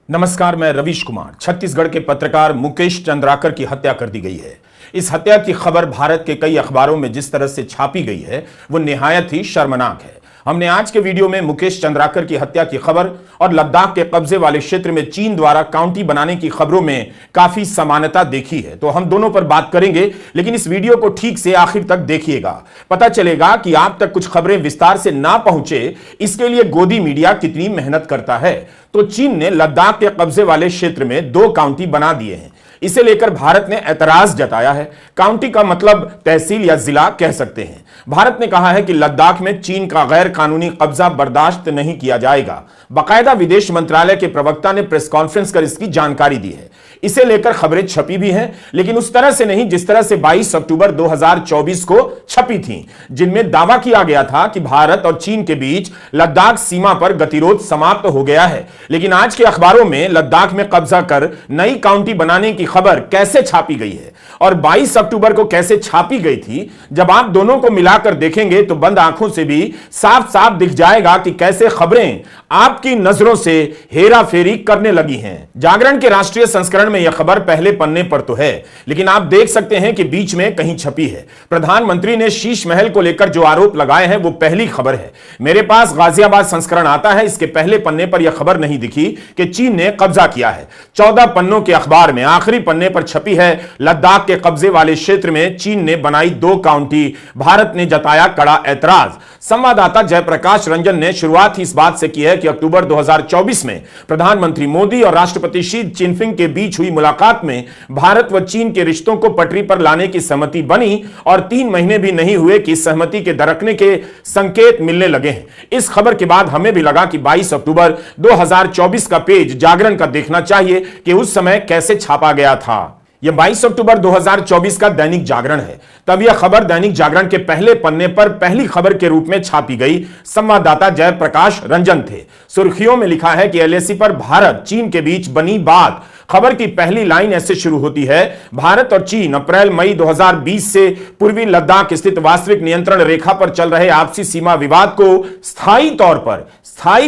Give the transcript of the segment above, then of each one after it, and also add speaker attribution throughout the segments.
Speaker 1: नमस्कार, मैं रवीश कुमार। छत्तीसगढ़ के पत्रकार मुकेश चंद्राकर की हत्या कर दी गई है। इस हत्या की खबर भारत के कई अखबारों में जिस तरह से छापी गई है वो निहायत ही शर्मनाक है। हमने आज के वीडियो में मुकेश चंद्राकर की हत्या की खबर और लद्दाख के कब्जे वाले क्षेत्र में चीन द्वारा काउंटी बनाने की खबरों में काफी समानता देखी है, तो हम दोनों पर बात करेंगे। लेकिन इस वीडियो को ठीक से आखिर तक देखिएगा, पता चलेगा कि आप तक कुछ खबरें विस्तार से ना पहुंचे इसके लिए गोदी मीडिया कितनी मेहनत करता है। तो चीन ने लद्दाख के कब्जे वाले क्षेत्र में 2 काउंटी बना दिए हैं। इसे लेकर भारत ने ऐतराज जताया है। काउंटी का मतलब तहसील या जिला कह सकते हैं। भारत ने कहा है कि लद्दाख में चीन का गैर कानूनी कब्जा बर्दाश्त नहीं किया जाएगा। बाकायदा विदेश मंत्रालय के प्रवक्ता ने प्रेस कॉन्फ्रेंस कर इसकी जानकारी दी है। इसे लेकर खबरें छपी भी हैं, लेकिन उस तरह से नहीं जिस तरह से 22 अक्टूबर 2024 को छपी थी, जिनमें दावा किया गया था कि भारत और चीन के बीच लद्दाख सीमा पर गतिरोध समाप्त हो गया है। लेकिन आज के अखबारों में लद्दाख में कब्जा कर नई काउंटी बनाने की खबर कैसे छापी गई है और 22 अक्टूबर को कैसे छापी गई थी, जब आप दोनों को मिलाकर देखेंगे तो बंद आंखों से भी साफ साफ दिख जाएगा कि कैसे खबरें आपकी नजरों से हेरा फेरी करने लगी हैं। जागरण के राष्ट्रीय संस्करण में यह खबर पहले पन्ने पर तो है, लेकिन आप देख सकते हैं कि बीच में कहीं छपी है। प्रधानमंत्री ने शीश महल को लेकर जो आरोप लगाए हैं वो पहली खबर है। मेरे पास गाजियाबाद संस्करण आता है, इसके पहले पन्ने पर यह खबर नहीं दिखी कि चीन ने कब्जा किया है। 14 पन्नों के अखबार में आखिरी पन्ने पर छपी है लद्दाख के कब्जे वाले क्षेत्र में चीन ने बनाई 2 काउंटी। भारत ने जताया कड़ा ऐतराज। संवाददाता जयप्रकाश रंजन ने शुरुआत ही इस बात से की है कि अक्टूबर 2024 में प्रधानमंत्री मोदी और राष्ट्रपति शी जिनपिंग के बीच हुई मुलाकात में भारत व चीन के रिश्तों को पटरी पर लाने की सहमति बनी और 3 महीने भी नहीं हुए कि सहमति के दरकने के संकेत मिलने लगे हैं। इस खबर के बाद हमें भी लगा कि 22 अक्टूबर 2024 का पेज जागरण का देखना चाहिए कि उस समय कैसे छापा गया था। यह 22 अक्टूबर 2024 का दैनिक जागरण है। तब यह खबर दैनिक जागरण के पहले पन्ने पर पहली खबर के रूप में छापी गई। संवाददाता जयप्रकाश रंजन थे। सुर्खियों में लिखा है कि एलएसी पर भारत चीन के बीच बनी बात। खबर की पहली लाइन ऐसे शुरू होती है, भारत और चीन अप्रैल मई 2020 से पूर्वी लद्दाख स्थित वास्तविक नियंत्रण रेखा पर चल रहे आपसी सीमा विवाद को स्थायी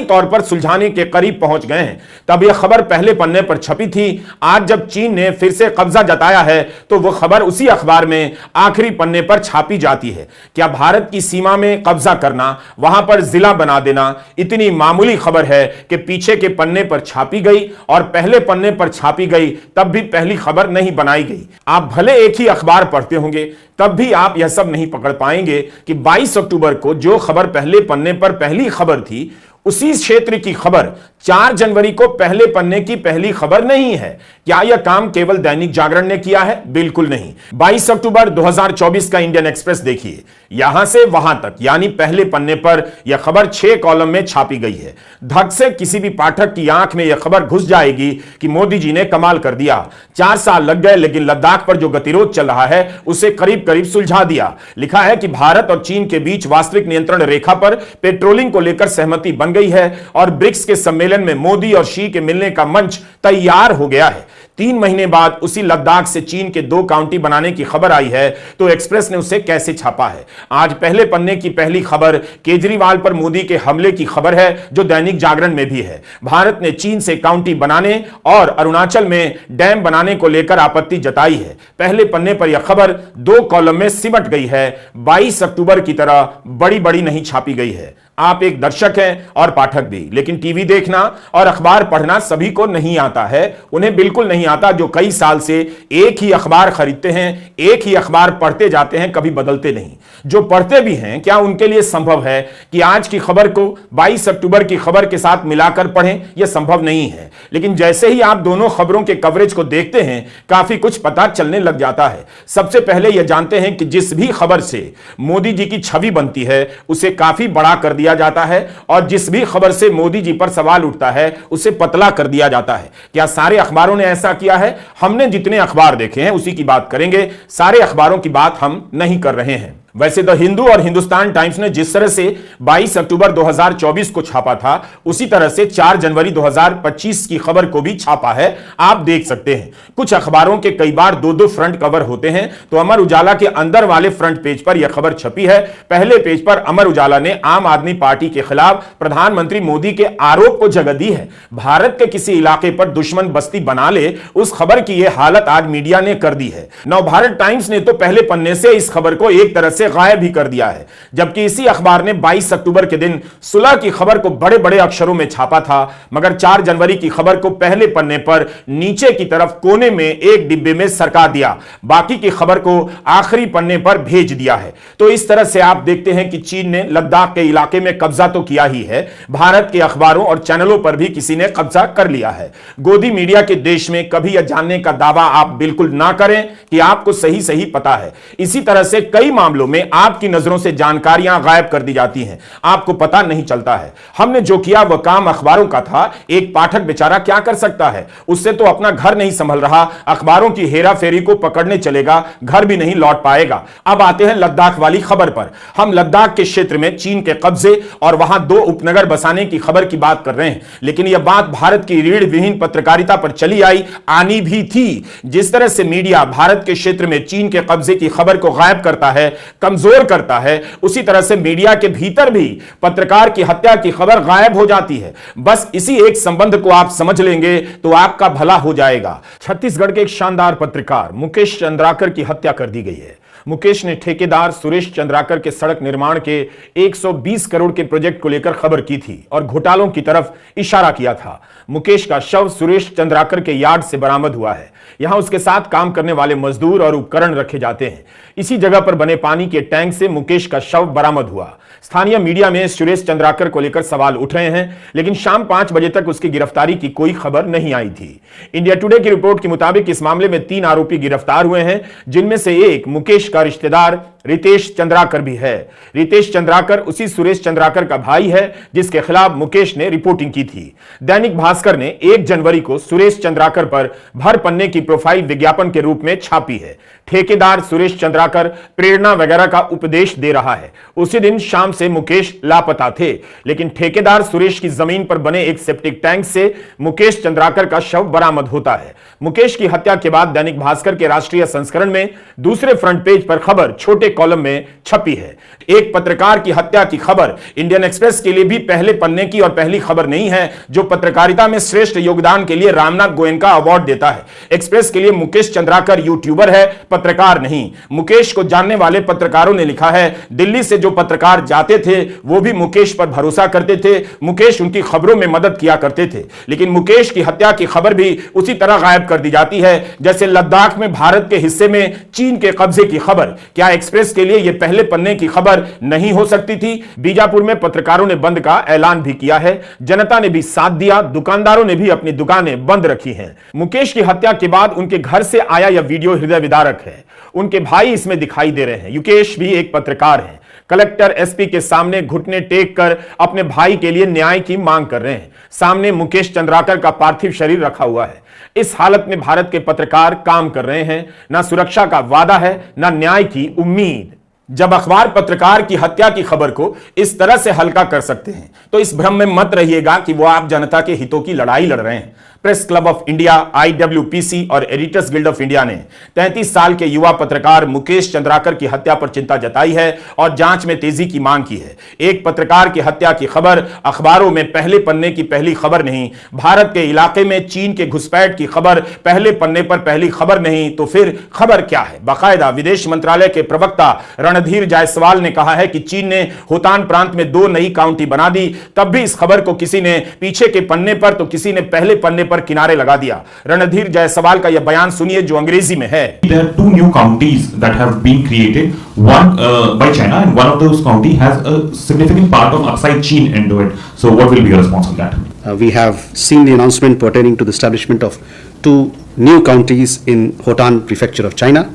Speaker 1: तौर पर सुलझाने के करीब पहुंच गए हैं। तब यह खबर पहले पन्ने पर छपी थी। आज जब चीन ने फिर से कब्जा जताया है तो वह खबर उसी अखबार में आखिरी पन्ने पर छापी जाती है। क्या भारत की सीमा में कब्जा करना, वहां पर जिला बना देना इतनी मामूली खबर है कि पीछे के पन्ने पर छापी गई और पहले पन्ने पर छापी गई तब भी पहली खबर नहीं बनाई गई। आप भले एक ही अखबार पढ़ते होंगे, तब भी आप यह सब नहीं पकड़ पाएंगे कि 22 अक्टूबर को जो खबर पहले पन्ने पर पहली खबर थी, उसी क्षेत्र की खबर 4 जनवरी को पहले पन्ने की पहली खबर नहीं है। क्या यह काम केवल दैनिक जागरण ने किया है? बिल्कुल नहीं। 22 अक्टूबर 2024 का इंडियन एक्सप्रेस देखिए, यहां से वहां तक यानी पहले पन्ने पर यह खबर 6 कॉलम में छापी गई है। धक से किसी भी पाठक की आंख में यह खबर घुस जाएगी कि मोदी जी ने कमाल कर दिया। 4 साल लग गए, लेकिन लद्दाख पर जो गतिरोध चल रहा है उसे करीब करीब सुलझा दिया। लिखा है कि भारत और चीन के बीच वास्तविक नियंत्रण रेखा पर पेट्रोलिंग को लेकर सहमति बन गई है और ब्रिक्स के सम्मेलन में मोदी और शी के मिलने का मंच तैयार हो गया है। 3 महीने बाद उसी लद्दाख से चीन के 2 काउंटी बनाने की खबर आई है, तो एक्सप्रेस ने उसे कैसे छापा है? आज पहले पन्ने की पहली खबर केजरीवाल पर मोदी के हमले की खबर है, जो दैनिक जागरण में भी है। भारत ने चीन से काउंटी बनाने और अरुणाचल में डैम बनाने को लेकर आपत्ति जताई है। पहले पन्ने पर यह खबर 2 कॉलम में सिमट गई है। 22 अक्टूबर की तरह बड़ी बड़ी नहीं छापी गई है। आप एक दर्शक हैं और पाठक भी, लेकिन टीवी देखना और अखबार पढ़ना सभी को नहीं आता है। उन्हें बिल्कुल नहीं आता जो कई साल से एक ही अखबार खरीदते हैं, एक ही अखबार पढ़ते जाते हैं, कभी बदलते नहीं। जो पढ़ते भी हैं, क्या उनके लिए संभव है कि आज की खबर को 22 अक्टूबर की खबर के साथ मिलाकर पढ़ें? यह संभव नहीं है। लेकिन जैसे ही आप दोनों खबरों के कवरेज को देखते हैं, काफी कुछ पता चलने लग जाता है। सबसे पहले यह जानते हैं कि जिस भी खबर से मोदी जी की छवि बनती है उसे काफी बड़ा कर दिया जाता है और जिस भी खबर से मोदी जी पर सवाल उठता है उसे पतला कर दिया जाता है। क्या सारे अखबारों ने ऐसा किया है? हमने जितने अखबार देखे हैं उसी की बात करेंगे। सारे अखबारों की बात हम नहीं कर रहे हैं। वैसे द हिंदू और हिंदुस्तान टाइम्स ने जिस तरह से 22 अक्टूबर 2024 को छापा था, उसी तरह से 4 जनवरी 2025 की खबर को भी छापा है। आप देख सकते हैं कुछ अखबारों के कई बार दो फ्रंट कवर होते हैं, तो अमर उजाला के अंदर वाले फ्रंट पेज पर यह खबर छपी है। पहले पेज पर अमर उजाला ने आम आदमी पार्टी के खिलाफ प्रधानमंत्री मोदी के आरोप को जगह दी है। भारत के किसी इलाके पर दुश्मन बस्ती बना ले, उस खबर की यह हालत आज मीडिया ने कर दी है। नवभारत टाइम्स ने तो पहले पन्ने से इस खबर को एक तरह से गायब ही कर दिया है, जबकि इसी अखबार ने 22 अक्टूबर के दिन सुलह की खबर को बड़े बड़े अक्षरों में छापा था, मगर 4 जनवरी की खबर को पहले पन्ने पर नीचे की तरफ कोने में एक डिब्बे में सरका दिया, बाकी की खबर को आखिरी पन्ने पर भेज दिया है। तो इस तरह से आप देखते हैं कि चीन ने लद्दाख के इलाके में कब्जा तो किया ही है, भारत के अखबारों और चैनलों पर भी किसी ने कब्जा कर लिया है। गोदी मीडिया के देश में कभी यह जानने का दावा आप बिल्कुल ना करें कि आपको सही सही पता है। इसी तरह से कई मामलों में आपकी नजरों से जानकारियां गायब कर दी जाती हैं, आपको पता नहीं चलता है। हमने जो किया वह काम अखबारों का था, एक पाठक बेचारा क्या कर सकता है, उससे तो अपना घर नहीं संभल रहा, अखबारों की हेरा फेरी को पकड़ने चलेगा, घर भी नहीं लौट पाएगा। अब आते हैं लद्दाख वाली खबर पर। हम लद्दाख के क्षेत्र में चीन के कब्जे और वहां 2 उपनगर बसाने की खबर की बात कर रहे हैं, लेकिन यह बात भारत की रीढ़ विहीन पत्रकारिता पर चली आई, आनी भी थी। जिस तरह से मीडिया भारत के क्षेत्र में चीन के कब्जे की खबर को गायब करता है, कमजोर करता है, उसी तरह से मीडिया के भीतर भी पत्रकार की हत्या की खबर गायब हो जाती है। बस इसी एक संबंध को आप समझ लेंगे तो आपका भला हो जाएगा। छत्तीसगढ़ के एक शानदार पत्रकार मुकेश चंद्राकर की हत्या कर दी गई है। मुकेश ने ठेकेदार सुरेश चंद्राकर के सड़क निर्माण के 120 करोड़ के प्रोजेक्ट को लेकर खबर की थी और घोटालों की तरफ इशारा किया था। मुकेश का शव सुरेश चंद्राकर के यार्ड से बरामद हुआ है। यहां उसके साथ काम करने वाले मजदूर और उपकरण रखे जाते हैं। इसी जगह पर बने पानी के टैंक से मुकेश का शव बरामद हुआ। स्थानीय मीडिया में सुरेश चंद्राकर को लेकर सवाल उठ रहे हैं, लेकिन शाम 5 बजे तक उसकी गिरफ्तारी की कोई खबर नहीं आई थी। इंडिया टुडे की रिपोर्ट के मुताबिक इस मामले में 3 आरोपी गिरफ्तार हुए हैं, जिनमें से एक मुकेश का रिश्तेदार रितेश चंद्राकर भी है। रितेश चंद्राकर उसी सुरेश चंद्राकर का भाई है जिसके खिलाफ मुकेश ने रिपोर्टिंग की थी। दैनिक भास्कर ने 1 जनवरी को सुरेश चंद्राकर पर भर पन्ने की प्रोफाइल विज्ञापन के रूप में छापी है। ठेकेदार सुरेश चंद्राकर प्रेरणा वगैरह का उपदेश दे रहा है। उसी दिन शाम से मुकेश लापता थे, लेकिन ठेकेदार सुरेश की जमीन पर बने एक सेप्टिक टैंक से मुकेश चंद्राकर का शव बरामद होता है। मुकेश की हत्या के बाद दैनिक भास्कर के राष्ट्रीय संस्करण में दूसरे फ्रंट पेज पर खबर छोटे कॉलम में छपी है। एक पत्रकार की हत्या की खबर इंडियन एक्सप्रेस के लिए भी पहले पन्ने की और पहली खबर नहीं है, जो पत्रकारिता में श्रेष्ठ योगदान के लिए रामनाथ गोयनका अवार्ड देता है। एक्सप्रेस के लिए मुकेश चंद्राकर यूट्यूबर है, पत्रकार नहीं। मुकेश को जानने वाले पत्रकारों ने लिखा है, दिल्ली से जो पत्रकार जाते थे वो भी मुकेश पर भरोसा करते थे, मुकेश उनकी खबरों में मदद किया करते थे। लेकिन मुकेश की हत्या की खबर भी उसी तरह गायब कर दी जाती है जैसे लद्दाख में भारत के हिस्से में चीन के कब्जे की खबर। क्या एक्सप्रेस के लिए यह पहले पन्ने की खबर नहीं हो सकती थी? बीजापुर में पत्रकारों ने बंद का ऐलान भी किया है, जनता ने भी साथ दिया, दुकानदारों ने भी अपनी दुकानें बंद रखी हैं। मुकेश की हत्या के बाद उनके घर से आया यह वीडियो हृदय विदारक है। उनके भाई इसमें दिखाई दे रहे हैं। युकेश भी एक पत्रकार हैं। कलेक्टर एसपी के सामने घुटने टेक कर अपने भाई के लिए न्याय की मांग कर रहे हैं। सामने मुकेश चंद्राकर का पार्थिव शरीर रखा हुआ है। इस हालत में भारत के पत्रकार काम कर रहे हैं। ना सुरक्षा का वादा है, ना न्याय की उम्मीद। जब अखबार पत्रकार की हत्या की खबर को इस तरह से हल्का कर सकते हैं, तो इस भ्रम में मत रहिएगा कि वो आप जनता के हितों की लड़ाई लड़ रहे हैं। Press club of India, IWPC और एडिटर्स गिल्ड ऑफ इंडिया ने 33 साल के युवा पत्रकार मुकेश चंद्राकर की हत्या पर चिंता जताई है और जांच में तेजी की मांग की है। एक पत्रकार की हत्या की खबर अखबारों में पहले पन्ने की पहली खबर नहीं, भारत के इलाके में चीन के घुसपैठ की खबर पहले पन्ने पर पहली खबर नहीं, तो फिर खबर क्या है? बाकायदा विदेश मंत्रालय के प्रवक्ता रणधीर जायसवाल ने कहा है कि चीन ने होतान प्रांत में 2 नई काउंटी बना दी, तब भी इस खबर को किसी ने पीछे के पन्ने पर तो किसी ने पहले पन्ने पर किनारे लगा दिया। रणधीर जायसवाल का यह बयान सुनिए जो अंग्रेजी में है।
Speaker 2: There are 2 new counties that have been created, one by China and one of those county has a significant part of Aksai Chin into it. So what will be your response on that?
Speaker 3: We have seen the announcement pertaining to the establishment of 2 new counties in Hotan prefecture of China.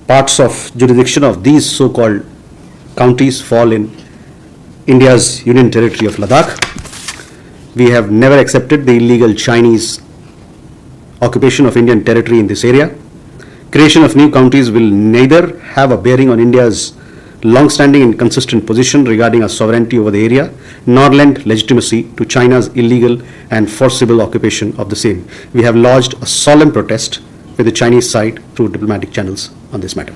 Speaker 3: Parts of jurisdiction of these so-called counties fall in India's union territory of Ladakh. We have never accepted the illegal Chinese occupation of Indian territory in this area. Creation of new counties will neither have a bearing on India's long-standing and consistent position regarding our sovereignty over the area, nor lend legitimacy to China's illegal and forcible occupation of the same. We have lodged a solemn protest with the Chinese side through diplomatic channels on this matter.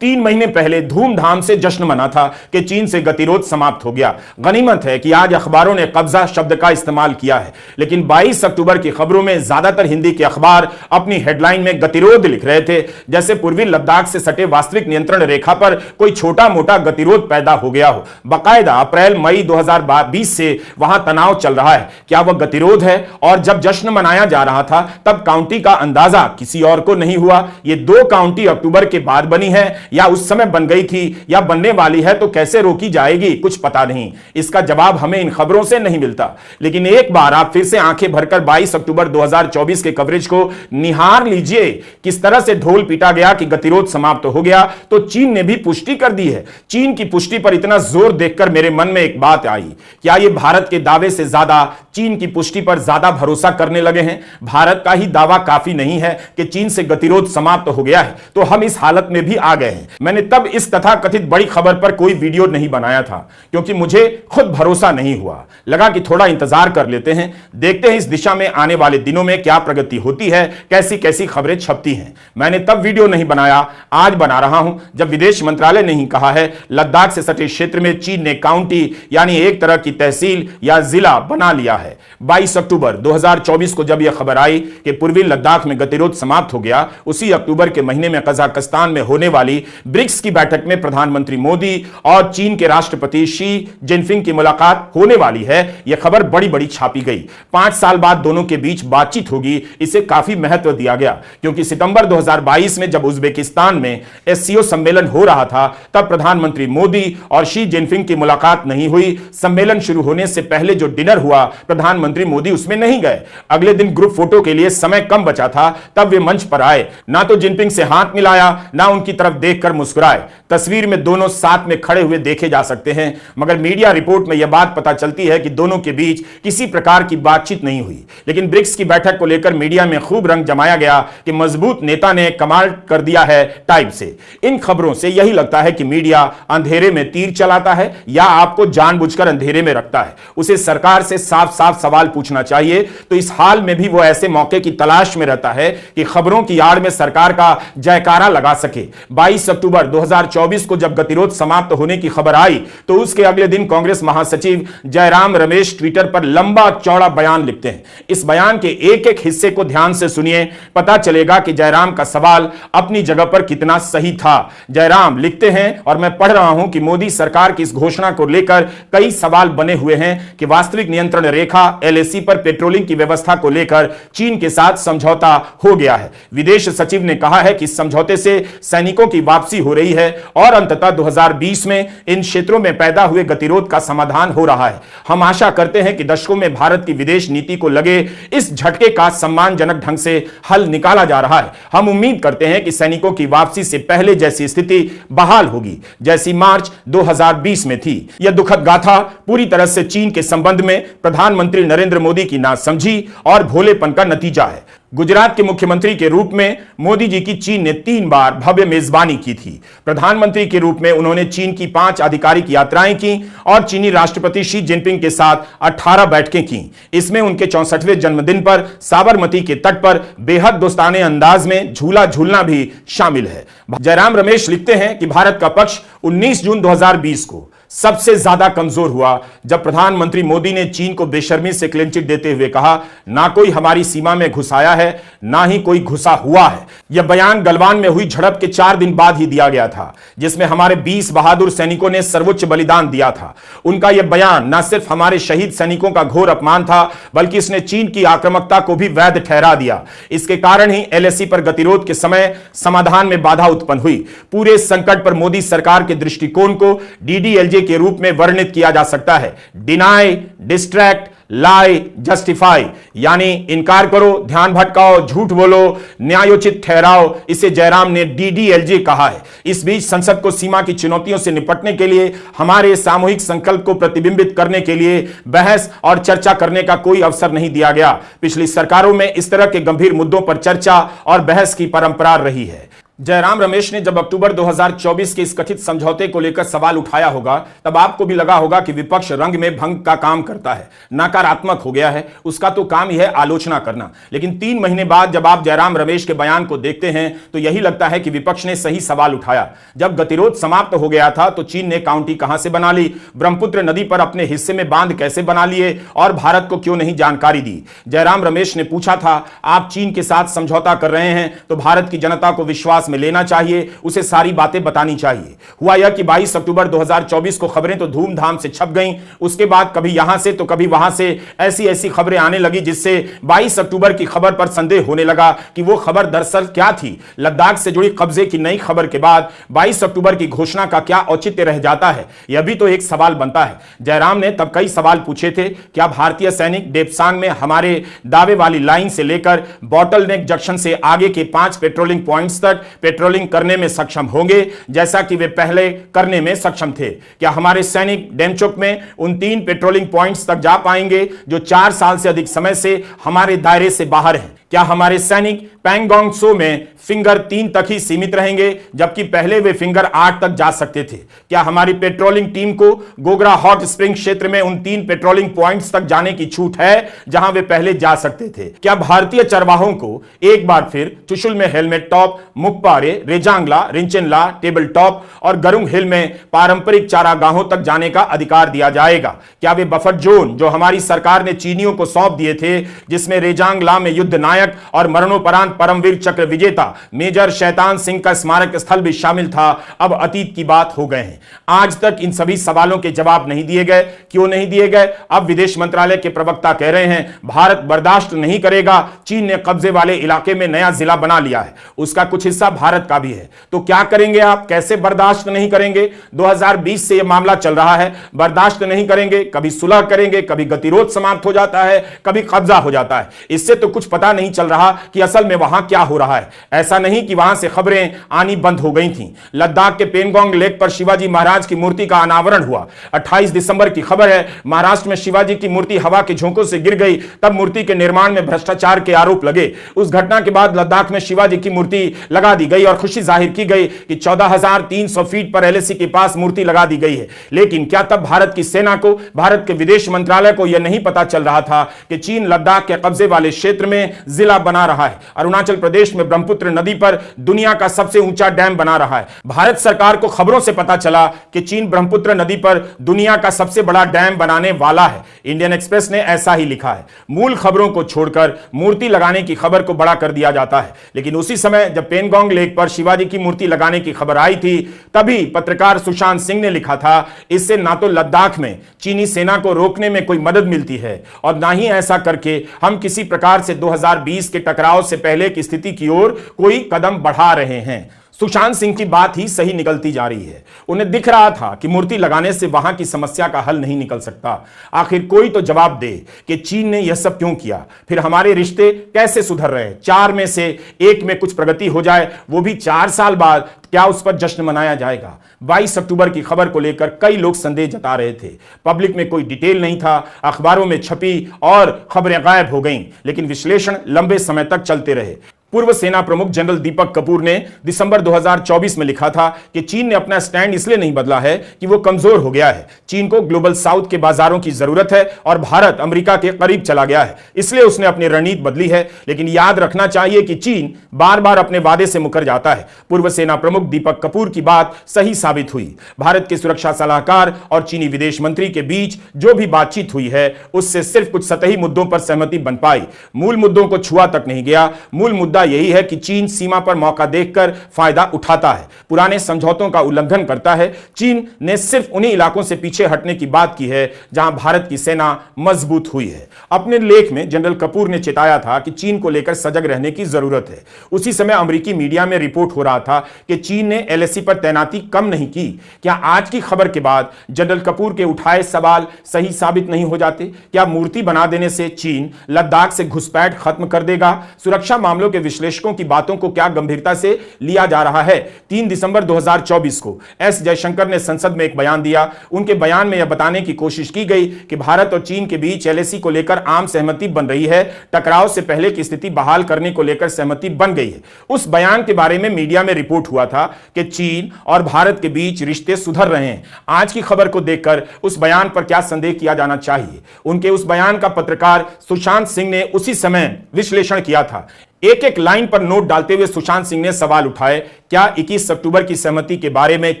Speaker 1: 3 महीने पहले धूमधाम से जश्न मना था कि चीन से गतिरोध समाप्त हो गया। गनीमत है कि आज अखबारों ने कब्जा शब्द का इस्तेमाल किया है, लेकिन 22 अक्टूबर की खबरों में ज्यादातर हिंदी के अखबार अपनी हेडलाइन में गतिरोध लिख रहे थे, जैसे पूर्वी लद्दाख से सटे वास्तविक नियंत्रण रेखा पर कोई छोटा मोटा गतिरोध पैदा हो गया हो। बाकायदा अप्रैल मई 2020 से वहां तनाव चल रहा है। क्या वह गतिरोध है? और जब जश्न मनाया जा रहा था तब काउंटी का अंदाजा किसी और को नहीं हुआ। ये 2 काउंटी अक्टूबर के बाद बनी है या उस समय बन गई थी या बनने वाली है, तो कैसे रोकी जाएगी कुछ पता नहीं। इसका जवाब हमें इन खबरों से नहीं मिलता। लेकिन एक बार आप फिर से आंखें भरकर 22 अक्टूबर 2024 के कवरेज को निहार लीजिए। किस तरह से ढोल पीटा गया कि गतिरोध समाप्त हो गया, तो चीन ने भी पुष्टि कर दी है। चीन की पुष्टि पर इतना जोर देखकर मेरे मन में एक बात आई, क्या यह भारत के दावे से ज्यादा चीन की पुष्टि पर ज्यादा भरोसा करने लगे हैं? भारत का ही दावा काफी नहीं है कि चीन से गतिरोध समाप्त हो गया है, तो हम इस हालत में भी आ गए हैं। मैंने तब इस तथाकथित बड़ी खबर पर कोई वीडियो नहीं बनाया था, क्योंकि मुझे खुद भरोसा नहीं हुआ। लगा कि थोड़ा इंतजार कर लेते हैं, देखते हैं इस दिशा में आने वाले दिनों में क्या प्रगति होती है, कैसी कैसी खबरें छपती हैं। मैंने तब वीडियो नहीं बनाया, आज बना रहा हूं, जब विदेश मंत्रालय ने ही कहा है लद्दाख से सटे क्षेत्र में चीन ने काउंटी यानी एक तरह की तहसील या जिला बना लिया है। 22 अक्टूबर 2024 को जब यह खबर आई कि पूर्वी लद्दाख में गतिरोध समाप्त हो गया, उसी अक्टूबर के महीने में कजाकिस्तान में होने वाली ब्रिक्स की बैठक में प्रधानमंत्री मोदी और चीन के राष्ट्रपति शी जिनपिंग की मुलाकात होने वाली है। यह खबर बड़ी बड़ी छापी गई। 5 साल बाद दोनों के बीच बातचीत होगी, इसे काफी महत्व दिया गया, क्योंकि सितंबर 2022 में जब उज्बेकिस्तान में एससीओ सम्मेलन हो रहा था, तब प्रधानमंत्री मोदी और शी जिनपिंग की मुलाकात नहीं हुई। सम्मेलन शुरू होने से पहले जो डिनर हुआ, प्रधानमंत्री मोदी उसमें नहीं गए। अगले दिन ग्रुप फोटो के लिए समय कम बचा था, तब वे मंच पर आए। ना तो जिनपिंग से हाथ मिलाया, ना उनकी तरफ देखकर मुस्कुराए। तस्वीर में दोनों साथ में खड़े हुए देखे जा सकते हैं, मगर मीडिया रिपोर्ट में यह बात पता चलती है कि दोनों के बीच किसी प्रकार की बातचीत नहीं हुई। लेकिन ब्रिक्स की बैठक को लेकर मीडिया में खूब रंग जमाया गया कि मजबूत नेता ने कमाल कर दिया है टाइप से। इन खबरों से यही लगता है कि मीडिया अंधेरे में तीर चलाता है या आपको जानबूझकर अंधेरे में रखता है। उसे सरकार से साफ साफ सवाल पूछना चाहिए, तो इस हाल में भी वो ऐसे मौके की तलाश में रहता है कि खबरों की आड़ में सरकार का जयकारा लगा सके। 22 अक्टूबर 2024 को जब गतिरोध समाप्त होने की खबर आई, तो उसके अगले दिन कांग्रेस महासचिव जयराम रमेश ट्विटर पर लंबा चौड़ा बयान लिखते हैं। इस बयान के एक एक हिस्से को ध्यान से सुनिए, पता चलेगा कि जयराम का सवाल अपनी जगह पर कितना सही था। जयराम लिखते हैं, और मैं पढ़ रहा हूं कि मोदी सरकार की इस घोषणा को लेकर कई सवाल बने हुए हैं कि वास्तविक नियंत्रण रेखा एलएसी पर पेट्रोलिंग की व्यवस्था को लेकर चीन के साथ समझौता हो गया है। विदेश सचिव ने कहा है कि इस समझौते से सैनिकों की वापसी हो रही है और अंततः 2020 में इन क्षेत्रों में पैदा हुए गतिरोध का समाधान हो रहा है। हम आशा करते हैं कि दशकों में भारत की विदेश नीति को लगे इस झटके का सम्मानजनक ढंग से हल निकाला जा रहा है। हम उम्मीद करते हैं कि सैनिकों की वापसी से पहले जैसी स्थिति बहाल होगी जैसी मार्च 2020 में थी। यह दुखद गाथा पूरी तरह से चीन के संबंध में प्रधानमंत्री नरेंद्र मोदी की नासमझी और भोलेपन का नतीजा है। गुजरात के मुख्यमंत्री के रूप में मोदी जी की चीन ने 3 बार भव्य मेजबानी की थी। प्रधानमंत्री के रूप में उन्होंने चीन की 5 आधिकारिक यात्राएं की और चीनी राष्ट्रपति शी जिनपिंग के साथ 18 बैठकें की। इसमें उनके 64वें जन्मदिन पर साबरमती के तट पर बेहद दोस्ताने अंदाज में झूला झूलना भी शामिल है। जयराम रमेश लिखते हैं कि भारत का पक्ष 19 जून 2020 को सबसे ज्यादा कमजोर हुआ जब प्रधानमंत्री मोदी ने चीन को बेशर्मी से क्लीन चिट देते हुए कहा, ना कोई हमारी सीमा में घुस आया है, ना ही कोई घुसा हुआ है। यह बयान गलवान में हुई झड़प के 4 दिन बाद ही दिया गया था, जिसमें हमारे 20 बहादुर सैनिकों ने सर्वोच्च बलिदान दिया था। उनका यह बयान न सिर्फ हमारे शहीद सैनिकों का घोर अपमान था, बल्कि इसने चीन की आक्रामकता को भी वैध ठहरा दिया। इसके कारण ही एलएसी पर गतिरोध के समय समाधान में बाधा उत्पन्न हुई। पूरे संकट पर मोदी सरकार के दृष्टिकोण को डीडीएलजे के रूप में वर्णित किया जा सकता है। डिनाई, डिस्ट्रैक्ट, लाई, जस्टिफाई, यानी इनकार करो, ध्यान भटकाओ, झूठ बोलो, न्यायोचित ठहराओ। इसे जयराम ने डीडीएलजे कहा है। इस बीच संसद को सीमा की चुनौतियों से निपटने के लिए, हमारे सामूहिक संकल्प को प्रतिबिंबित करने के लिए बहस और चर्चा करने का कोई अवसर नहीं दिया गया। पिछली सरकारों में इस तरह के गंभीर मुद्दों पर चर्चा और बहस की परंपरा रही है। जयराम रमेश ने जब अक्टूबर 2024 के इस कथित समझौते को लेकर सवाल उठाया होगा, तब आपको भी लगा होगा कि विपक्ष रंग में भंग का काम करता है, नकारात्मक हो गया है, उसका तो काम ही है आलोचना करना। लेकिन 3 महीने बाद जब आप जयराम रमेश के बयान को देखते हैं तो यही लगता है कि विपक्ष ने सही सवाल उठाया। जब गतिरोध समाप्त हो गया था तो चीन ने काउंटी कहां से बना ली, ब्रह्मपुत्र नदी पर अपने हिस्से में बांध कैसे बना लिए और भारत को क्यों नहीं जानकारी दी। जयराम रमेश ने पूछा था, आप चीन के साथ समझौता कर रहे हैं तो भारत की जनता को विश्वास में लेना चाहिए, उसे सारी बातें बतानी चाहिए। हुआ यह कि 22 अक्टूबर 2024 को खबरें तो धूमधाम से छप गईं, उसके बाद कभी यहां से तो कभी वहां से ऐसी खबरें आने लगी जिससे 22 अक्टूबर की खबर पर संदेह होने लगा कि वो खबर दरअसल क्या थी। लद्दाख से जुड़ी कब्जे की नई खबर के बाद 22 अक्टूबर की घोषणा का क्या औचित्य रह जाता है, यह भी तो एक सवाल बनता है। जयराम ने तब कई सवाल पूछे थे। क्या भारतीय सैनिक डेप्सांग में हमारे दावे वाली लाइन से लेकर बॉटलनेक जंक्शन से आगे के 5 पेट्रोलिंग पॉइंट्स तक पेट्रोलिंग करने में सक्षम होंगे जैसा कि वे पहले करने में सक्षम थे? क्या हमारे सैनिक डेमचोक में उन 3 पेट्रोलिंग पॉइंट्स तक जा पाएंगे जो 4 साल से अधिक समय से हमारे दायरे से बाहर हैं? क्या हमारे सैनिक पैंगोंग त्सो में फिंगर 3 तक ही सीमित रहेंगे जबकि पहले वे फिंगर 8 तक जा सकते थे? क्या हमारी पेट्रोलिंग टीम को गोगरा हॉट स्प्रिंग क्षेत्र में उन 3 पेट्रोलिंग पॉइंट्स तक जाने की छूट है जहां वे पहले जा सकते थे? क्या भारतीय चरवाहों को एक बार फिर चुशुल में हेलमेट टॉप, मुकपारे, रेजांगला, रिंचेनला, टेबल टॉप और गरुंग हिल में पारंपरिक चारागाहों तक जाने का अधिकार दिया जाएगा? क्या वे बफर जोन जो हमारी सरकार ने चीनियों को सौंप दिए थे, जिसमें रेजांगला में युद्ध नायक और मरणोपरांत परमवीर चक्र विजेता मेजर शैतान सिंह का स्मारक स्थल भी शामिल था, अब अतीत की बात हो गए हैं? आज तक इन सभी सवालों के जवाब नहीं दिए गए। क्यों नहीं दिए गए? अब विदेश मंत्रालय के प्रवक्ता कह रहे हैं भारत बर्दाश्त नहीं करेगा, चीन ने कब्जे वाले इलाके में नया जिला बना लिया है, उसका कुछ हिस्सा भारत का भी है। तो क्या करेंगे आप? कैसे बर्दाश्त नहीं करेंगे? 2020 से यह मामला चल रहा है, बर्दाश्त नहीं करेंगे। कभी सुलह करेंगे, कभी गतिरोध समाप्त हो जाता है, कभी कब्जा हो जाता है। इससे तो कुछ पता नहीं चल रहा कि असल में वहां क्या हो रहा है। ऐसा नहीं कि वहां से खबरें आनी बंद हो गई थीं। लद्दाख के पेंगोंग लेक पर शिवाजी महाराज की मूर्ति का अनावरण हुआ। 28 दिसंबर की खबर है, महाराष्ट्र में शिवाजी की मूर्ति हवा के झोंकों से गिर गई, तब मूर्ति के निर्माण में भ्रष्टाचार के आरोप लगे। उस घटना के बाद लद्दाख में शिवाजी की मूर्ति लगा दी गई और खुशी जाहिर की गई कि 14,300 फीट पर एलएसी के पास मूर्ति लगा दी गई है। लेकिन क्या तब भारत की सेना को, भारत के विदेश मंत्रालय को यह नहीं पता चल रहा था कि चीन लद्दाख के कब्जे वाले क्षेत्र में जिला बना रहा है? अरुणाचल प्रदेश में ब्रह्मपुत्र नदी पर दुनिया का सबसे ऊंचा डैम बना रहा है। भारत सरकार को खबरों से पता चला कि चीन ब्रह्मपुत्र नदी पर दुनिया का सबसे बड़ा डैम बनाने वाला है। इंडियन एक्सप्रेस ने ऐसा ही लिखा है। मूल खबरों को छोड़कर मूर्ति लगाने की खबर को बड़ा कर दिया जाता है। लेकिन उसी समय जब पेंगोंग लेक पर शिवाजी की मूर्ति लगाने की खबर आई थी, तभी पत्रकार सुशांत सिंह ने लिखा था, इससे ना तो लद्दाख में चीनी सेना को रोकने में कोई मदद मिलती है और ना ही ऐसा करके हम किसी प्रकार से 2020 के टकराव से पहले की स्थिति की ओर कोई कदम बढ़ा रहे हैं। सुशांत सिंह की बात ही सही निकलती जा रही है। उन्हें दिख रहा था कि मूर्ति लगाने से वहां की समस्या का हल नहीं निकल सकता। आखिर कोई तो जवाब दे कि चीन ने यह सब क्यों किया, फिर हमारे रिश्ते कैसे सुधर रहे हैं। 4 में से 1 में कुछ प्रगति हो जाए, वो भी 4 साल बाद, क्या उस पर जश्न मनाया जाएगा? 22 अक्टूबर की खबर को लेकर कई लोग संदेह जता रहे थे। पब्लिक में कोई डिटेल नहीं था, अखबारों में छपी और खबरें गायब हो गईं, लेकिन विश्लेषण लंबे समय तक चलते रहे। पूर्व सेना प्रमुख जनरल दीपक कपूर ने दिसंबर 2024 में लिखा था कि चीन ने अपना स्टैंड इसलिए नहीं बदला है कि वो कमजोर हो गया है। चीन को ग्लोबल साउथ के बाजारों की जरूरत है और भारत अमेरिका के करीब चला गया है, इसलिए उसने अपनी रणनीति बदली है। लेकिन याद रखना चाहिए कि चीन बार बार अपने वादे से मुकर जाता है। पूर्व सेना प्रमुख दीपक कपूर की बात सही साबित हुई। भारत के सुरक्षा सलाहकार और चीनी विदेश मंत्री के बीच जो भी बातचीत हुई है, उससे सिर्फ कुछ सतही मुद्दों पर सहमति बन पाई। मूल मुद्दों को छुआ तक नहीं गया। मूल मुद्दा यही है कि चीन सीमा पर मौका देखकर फायदा उठाता है, पुराने समझौतों का उल्लंघन करता है। चीन ने सिर्फ उन्हीं इलाकों से पीछे हटने की बात की है जहां भारत की सेना मजबूत हुई है। अपने लेख में जनरल कपूर ने चेताया था कि चीन को लेकर सजग रहने की जरूरत है। उसी समय अमेरिकी मीडिया में रिपोर्ट हो रहा था कि चीन ने एलएसी पर तैनाती कम नहीं की। क्या आज की खबर के बाद जनरल कपूर के उठाए सवाल सही साबित नहीं हो जाते? क्या मूर्ति बना देने से चीन लद्दाख से घुसपैठ खत्म कर देगा? सुरक्षा मामलों के विश्लेषकों की बातों को क्या गंभीरता से लिया जा रहा है। 3 दिसंबर 2024 को एस जयशंकर ने संसद में एक बयान दिया। उनके बयान में यह बताने की कोशिश की गई कि भारत और चीन के बीच एलएसी को लेकर आम सहमति बन रही है, टकराव से पहले की स्थिति बहाल करने को लेकर सहमति बन गई है। उस बयान के बारे में मीडिया में रिपोर्ट हुआ था कि चीन और भारत के बीच रिश्ते सुधर रहे हैं। आज की खबर को देखकर उस बयान पर क्या संदेह किया जाना चाहिए? उनके उस बयान का पत्रकार सुशांत सिंह ने उसी समय विश्लेषण किया था। एक एक लाइन पर नोट डालते हुए सुशांत सिंह ने सवाल उठाए, क्या 21 अक्टूबर की सहमति के बारे में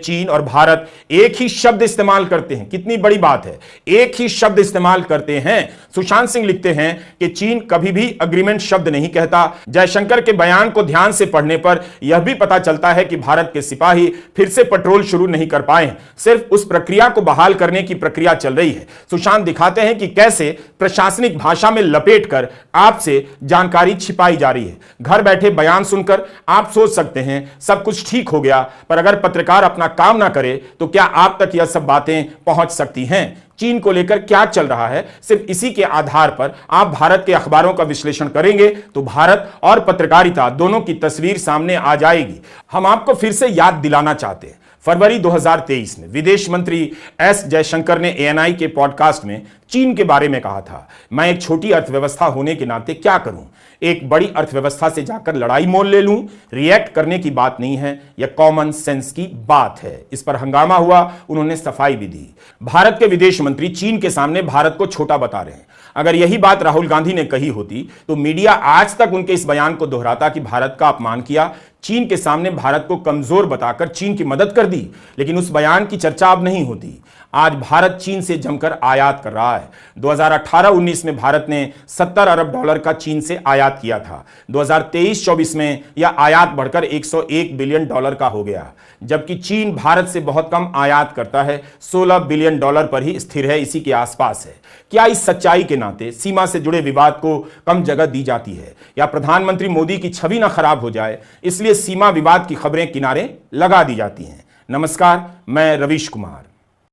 Speaker 1: चीन और भारत एक ही शब्द इस्तेमाल करते हैं? कितनी बड़ी बात है, एक ही शब्द इस्तेमाल करते हैं। सुशांत सिंह लिखते हैं कि चीन कभी भी अग्रीमेंट शब्द नहीं कहता। जयशंकर के बयान को ध्यान से पढ़ने पर यह भी पता चलता है कि भारत के सिपाही फिर से पेट्रोल शुरू नहीं कर पाए हैं, सिर्फ उस प्रक्रिया को बहाल करने की प्रक्रिया चल रही है। सुशांत दिखाते हैं कि कैसे प्रशासनिक भाषा में लपेटकर आपसे जानकारी छिपाई जा रही है। घर बैठे बयान सुनकर आप सोच सकते हैं सब कुछ ठीक हो गया, पर अगर पत्रकार अपना काम ना करे तो क्या आप तक यह सब बातें पहुंच सकती हैं? चीन को लेकर क्या चल रहा है, सिर्फ इसी के आधार पर आप भारत के अखबारों का विश्लेषण करेंगे तो भारत और पत्रकारिता दोनों की तस्वीर सामने आ जाएगी। हम आपको फिर से याद दिलाना चाहते हैं, फरवरी 2023 में विदेश मंत्री एस जयशंकर ने एएनआई के पॉडकास्ट में चीन के बारे में कहा था, मैं एक छोटी अर्थव्यवस्था होने के नाते क्या करूं? एक बड़ी अर्थव्यवस्था से जाकर लड़ाई मोल ले लूं? रिएक्ट करने की बात नहीं है, यह कॉमन सेंस की बात है। इस पर हंगामा हुआ, उन्होंने सफाई भी दी। भारत के विदेश मंत्री चीन के सामने भारत को छोटा बता रहे हैं। अगर यही बात राहुल गांधी ने कही होती तो मीडिया आज तक उनके इस बयान को दोहराता कि भारत का अपमान किया, चीन के सामने भारत को कमजोर बताकर चीन की मदद कर दी। लेकिन उस बयान की चर्चा अब नहीं होती। आज भारत चीन से जमकर आयात कर रहा है। 2018-19 में भारत ने $70 अरब का चीन से आयात किया था। 2023-24 में यह आयात बढ़कर $101 बिलियन का हो गया, जबकि चीन भारत से बहुत कम आयात करता है, $16 बिलियन पर ही स्थिर है, इसी के आसपास है। क्या इस सच्चाई के नाते सीमा से जुड़े विवाद को कम जगह दी जाती है, या प्रधानमंत्री मोदी की छवि ना खराब हो जाए इसलिए सीमा विवाद की खबरें किनारे लगा दी जाती हैं? नमस्कार, मैं रवीश कुमार।